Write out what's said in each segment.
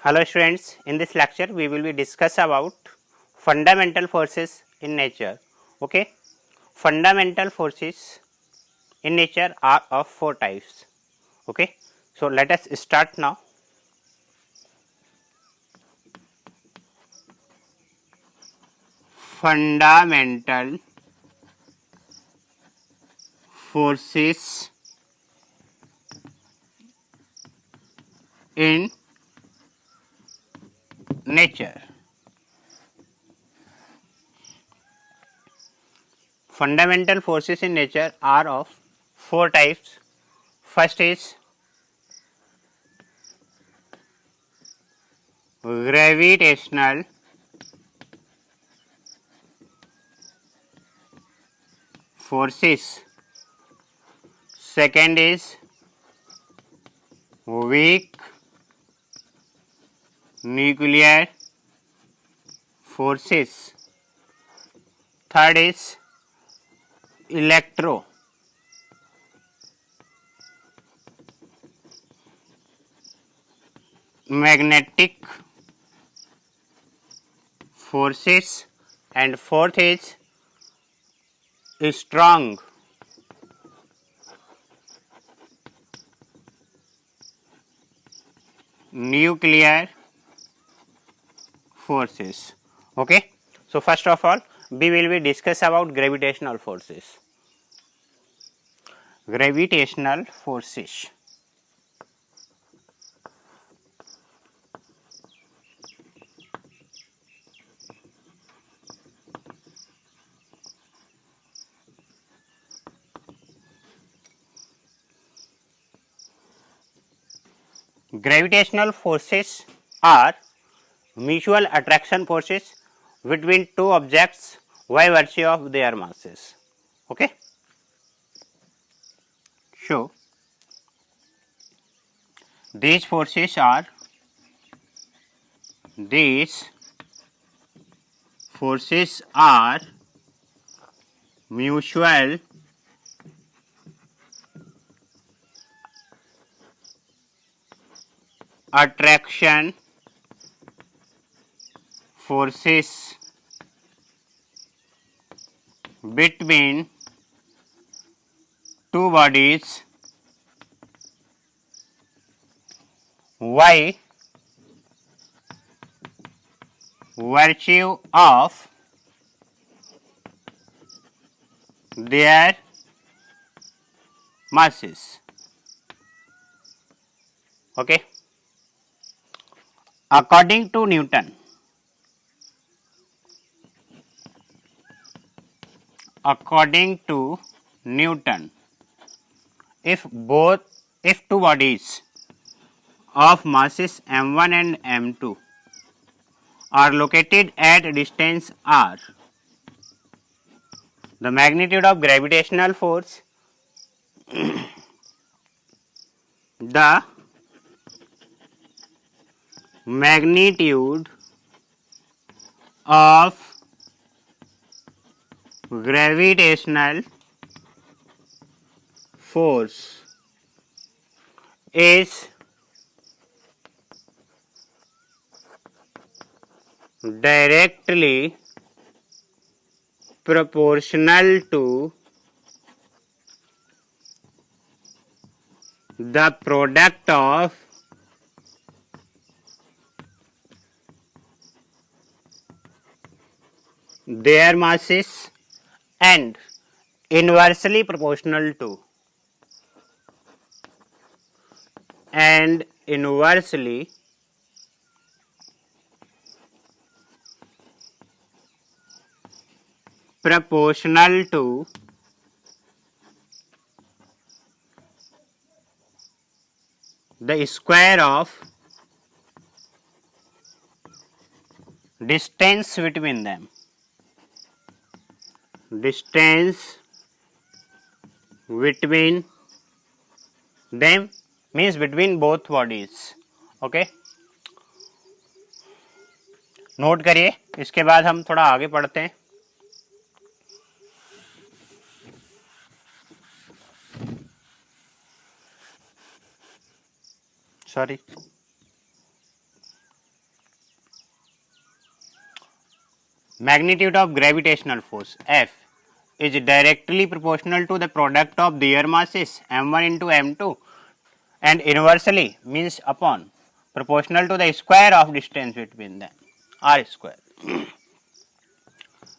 Hello students, in this lecture we will be discuss about fundamental forces in nature. Okay, fundamental forces in nature are of four types. Okay, so let us start now. Fundamental forces in nature. Fundamental forces in nature are of four types. First is gravitational forces. Second is weak nuclear forces. Third is electromagnetic forces, and fourth is strong nuclear forces. Okay, so first of all we will be discuss about gravitational forces. Gravitational forces. Gravitational forces are mutual attraction forces between two objects by virtue of their masses. Okay, so these forces are mutual attraction forces between two bodies by virtue of their masses. Okay, according to Newton, if two bodies of masses m1 and m2 are located at distance r, the magnitude of gravitational force the magnitude of gravitational force is directly proportional to the product of their masses and inversely proportional to and inversely proportional to the square of distance between them. Distance between them means between both bodies. Okay, note करिए, इसके बाद हम थोड़ा आगे पढ़ते हैं. Sorry, magnitude of gravitational force F is directly proportional to the product of their masses m1 into m2 and inversely means upon proportional to the square of distance between them r square.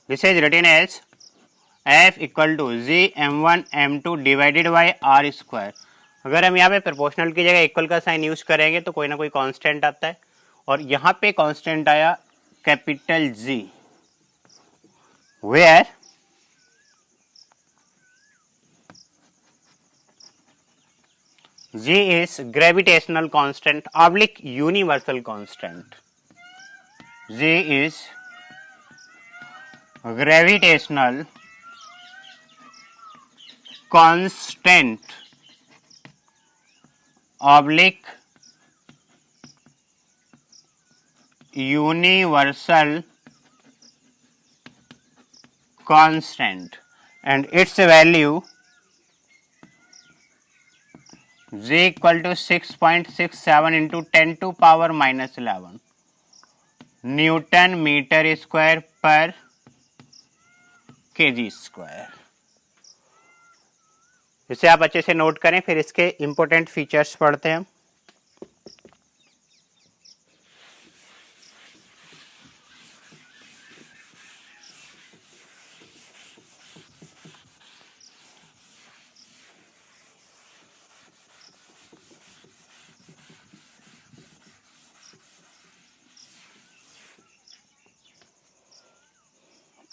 This is written as F equal to G m1 m2 divided by R square. अगर हम यहाँ पे proportional की जगह equal का sign use करेंगे तो कोई ना कोई कांस्टेंट आता है और यहाँ पे कांस्टेंट आया capital G, where G is gravitational constant oblique universal constant. G is gravitational constant oblique universal constant and its value g equal to 6.67 into 10 to power minus 11 Newton meter square per kg square. इसे आप अच्छे से note करें, फिर इसके important features पढ़ते हैं.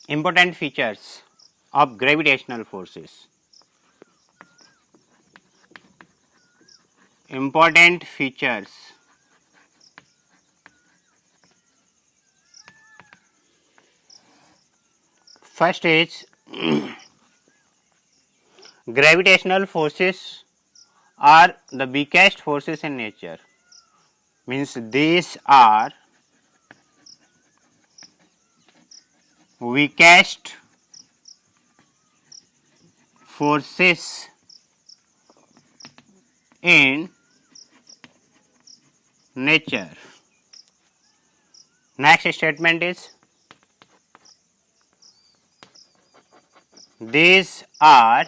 Important features of gravitational forces. Important features. First is gravitational forces are the weakest forces in nature. Means these are weakest forces in nature. Next statement is these are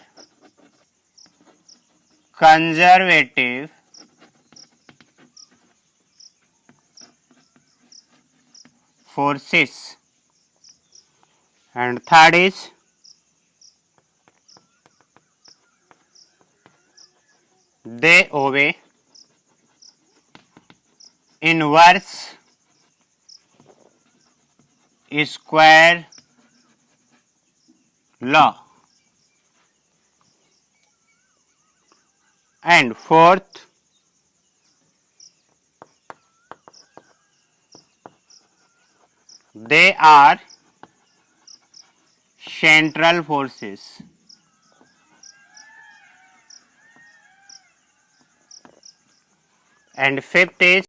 conservative forces. And third is they obey inverse square law. And fourth, they are central forces. And fifth is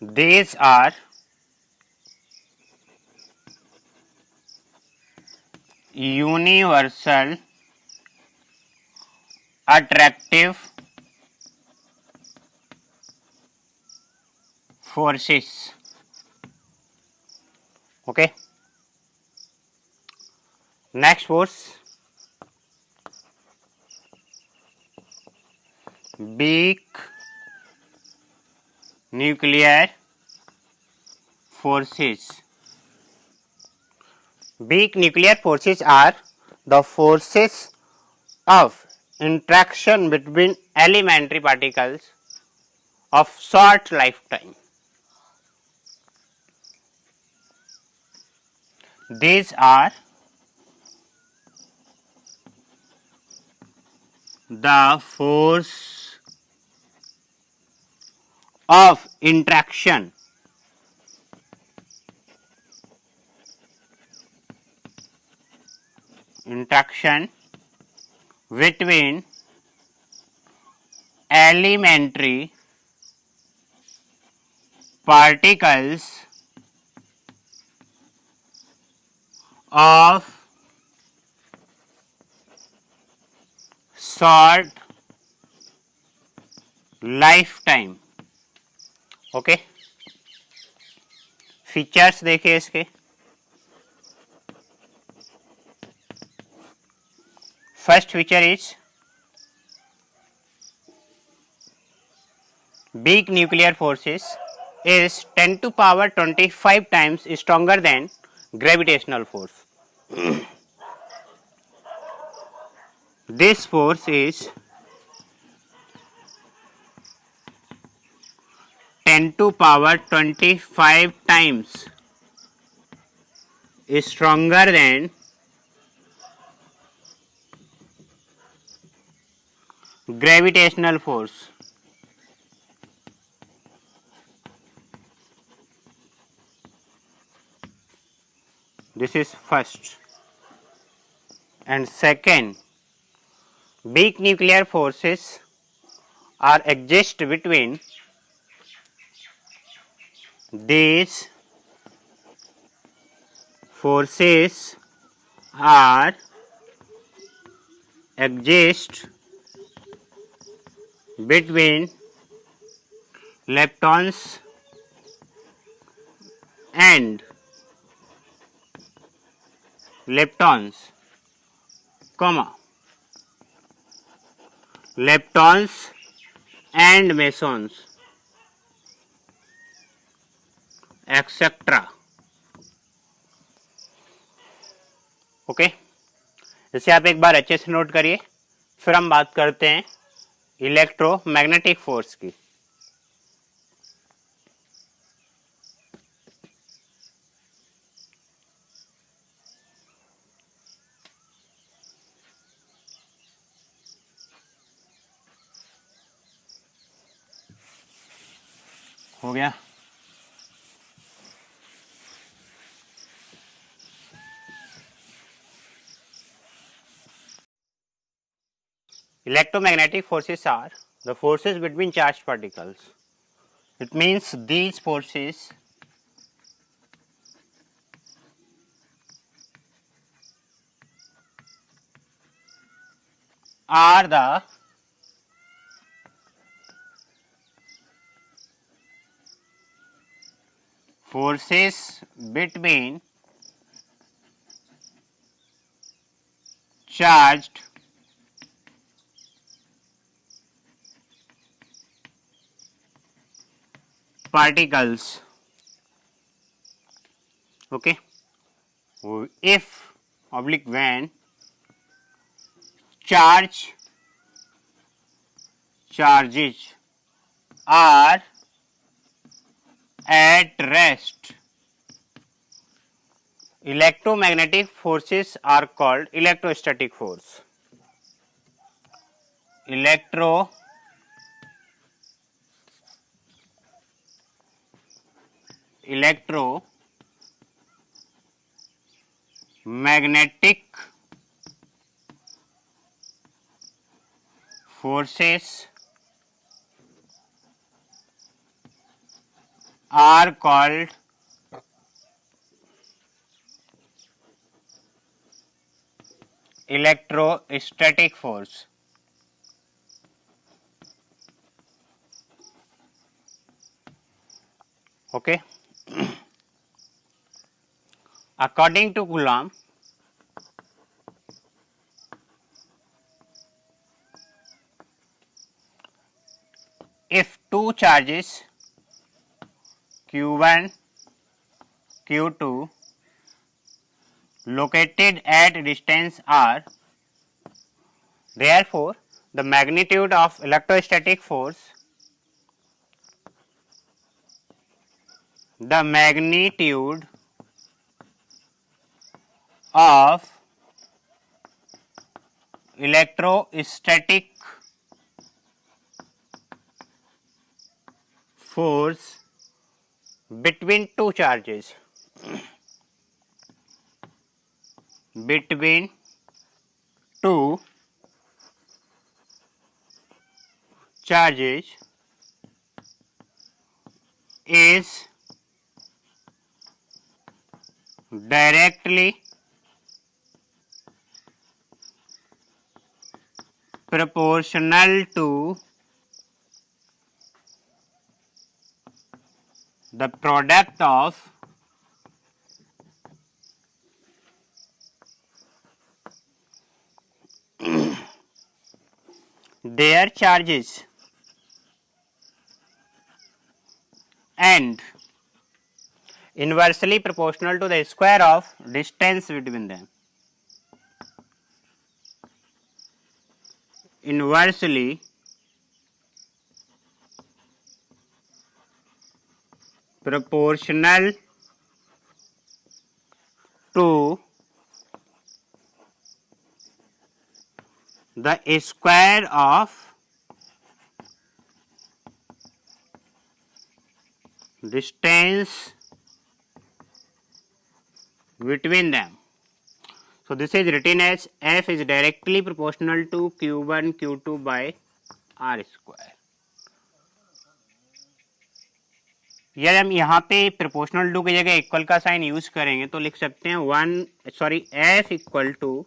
these are universal attractive forces. Okay. Next force, weak nuclear forces. Weak nuclear forces are the forces of interaction between elementary particles of short lifetime. These are the force of interaction between elementary particles of short lifetime. Okay, features देखिए इसके. first feature is big nuclear forces is 10 to power 25 times stronger than gravitational force. This force is 10 to power 25 times stronger than gravitational force. This is first. And second, big nuclear forces are exist between these forces are exist between leptons and leptons, comma, leptons and mesons, etc. Okay, इसे आप एक बार अच्छे से note करिए। फिर हम बात करते हैं इलेक्ट्रोमैग्नेटिक फोर्स की। हो गया? Electromagnetic forces are the forces between charged particles. It means these forces are the forces between charged particles. Okay, if oblique when charges are at rest, electromagnetic forces are called electrostatic force. Electromagnetic forces are called electrostatic force. Okay. According to Coulomb, if two charges Q1, Q2 located at distance r, therefore the magnitude of electrostatic force of electrostatic force between two charges is directly proportional to the product of their charges and inversely proportional to the square of distance between them. Inversely proportional to the square of distance between them. So this is written as F is directly proportional to Q1 Q2 by R square. यदि हम यहाँ पे proportional to की जगह equal का sign use करेंगे तो लिख सकते हैं F equal to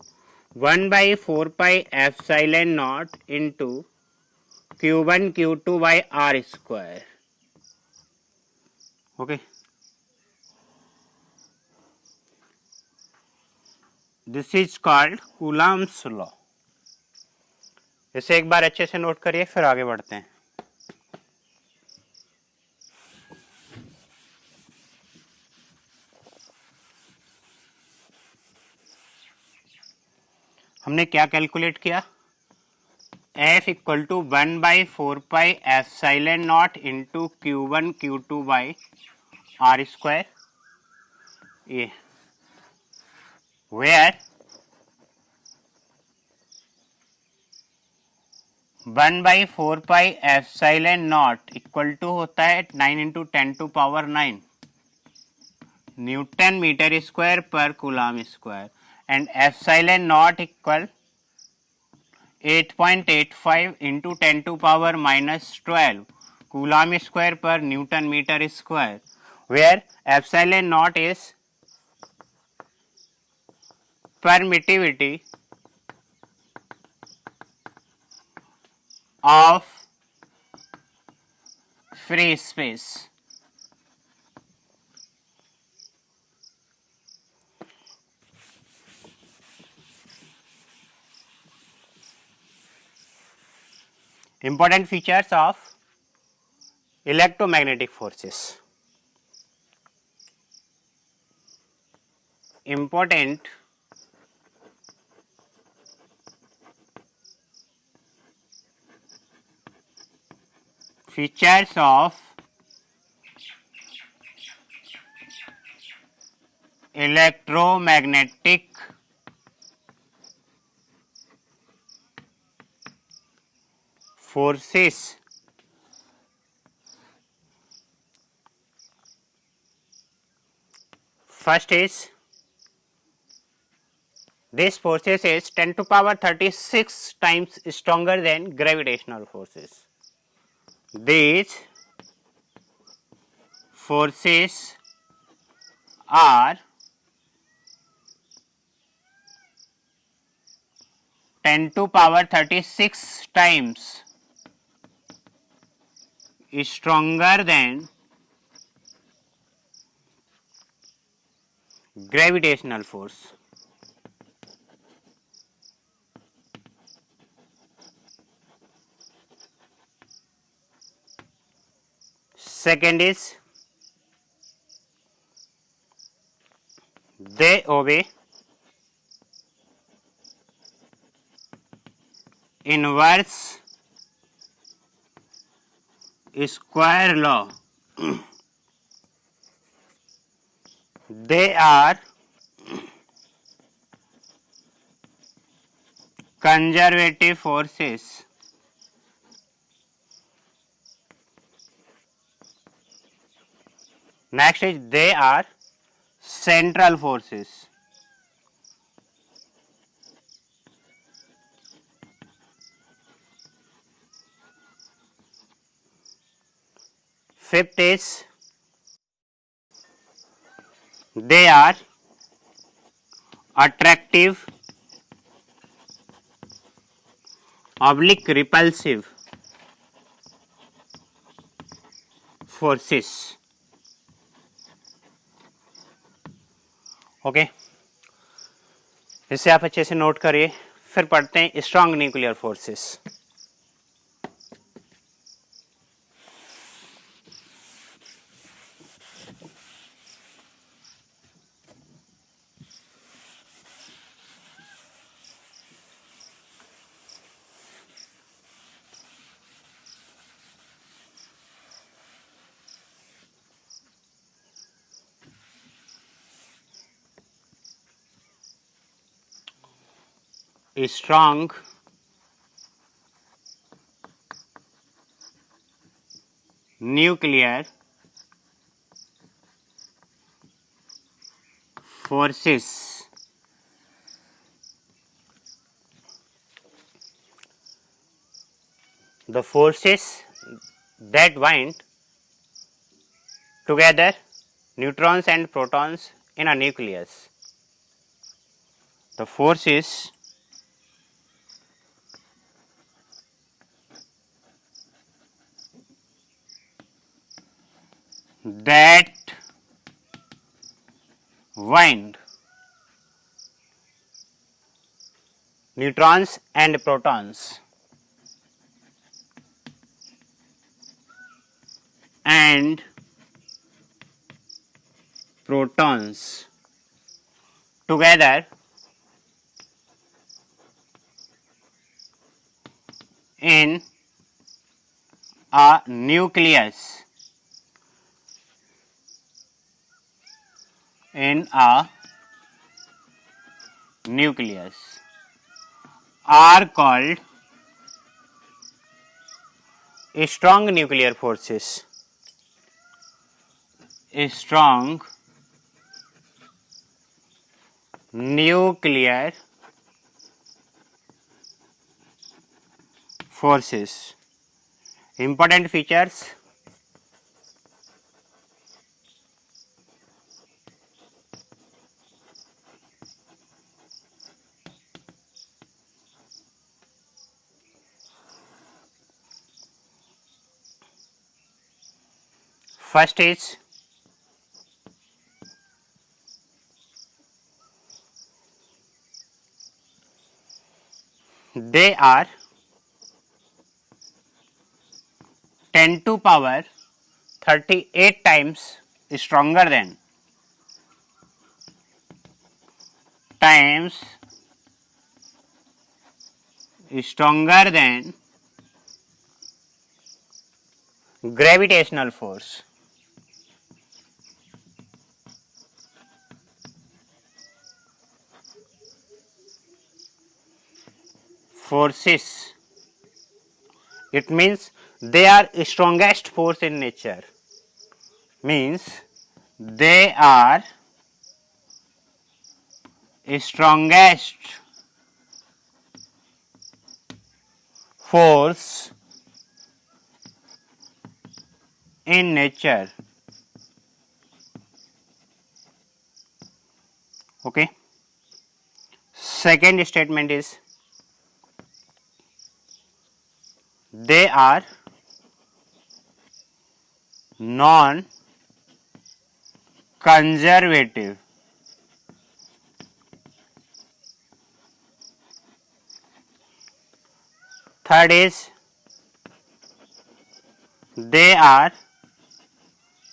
1/4 epsilon not into Q1 Q2 by R square. Okay. This is called Coulomb's law. इसे एक बार अच्छे से नोट करिए, फिर आगे बढ़ते हैं. हमने क्या कैलकुलेट किया? F equal to 1/4 epsilon not into Q1 Q2 by R square. ये where 1/4 epsilon naught equal to होता है 9 into 10 to power 9 newton metre square पर coulomb square and epsilon naught equal 8.85 into 10 to power minus 12 coulomb square per newton meter square, where epsilon naught is permittivity of free space. Important features of electromagnetic forces. Important features of electromagnetic forces. First is this forces is 10 to power 36 times stronger than gravitational forces. These forces are 10 to power 36 times stronger than gravitational force. Second is they obey inverse square law. They are conservative forces. Next is they are central forces. Fifth is they are attractive oblique repulsive forces. Okay इसे आप अच्छे से note करिए, फिर पढ़ते हैं strong nuclear forces. strong nuclear forces the forces that bind together neutrons and protons in a nucleus. The forces that bind neutrons and protons together in a nucleus are called strong nuclear forces. Strong nuclear forces. Important features: first is they are 10 to power 38 times stronger than gravitational force. Forces, it means they are strongest force in nature, means they are strongest force in nature. Okay. Second statement is they are non conservative. Third is they are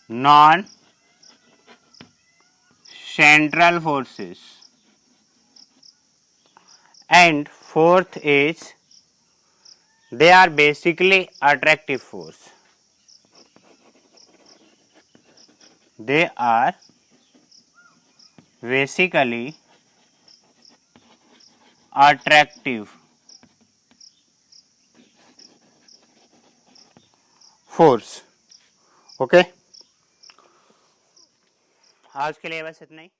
non central forces. And fourth is they are basically attractive force. They are basically attractive force. Okay, आज के लिए बस इतना ही.